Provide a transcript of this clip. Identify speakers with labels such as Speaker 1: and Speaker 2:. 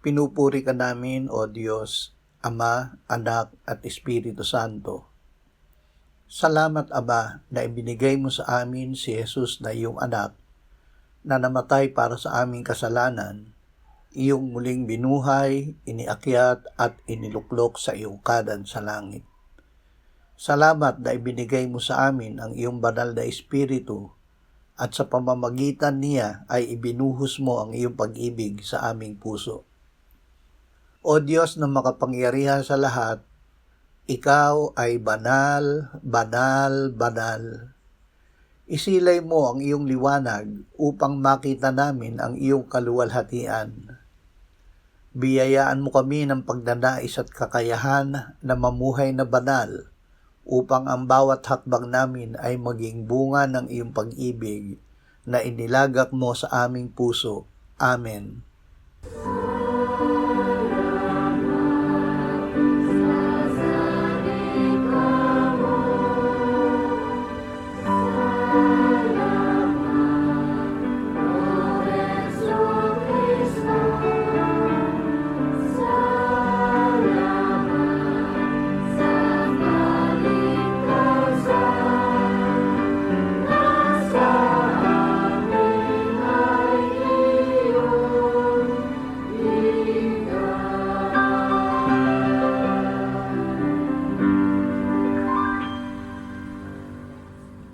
Speaker 1: Pinupuri ka namin, O Diyos, Ama, Anak, at Espiritu Santo. Salamat, Ama, na ibinigay mo sa amin si Jesus na iyong anak, na namatay para sa aming kasalanan, iyong muling binuhay, iniakyat at iniluklok sa iyong kanan sa langit. Salamat na ibinigay mo sa amin ang iyong banal na Espiritu, at sa pamamagitan niya ay ibinuhos mo ang iyong pag-ibig sa aming puso. O Diyos na makapangyarihan sa lahat, ikaw ay banal, banal, banal. Isilay mo ang iyong liwanag upang makita namin ang iyong kaluwalhatian. Biyayaan mo kami ng pagnanais at kakayahan na mamuhay na banal upang ang bawat hakbang namin ay maging bunga ng iyong pag-ibig na inilagak mo sa aming puso. Amen.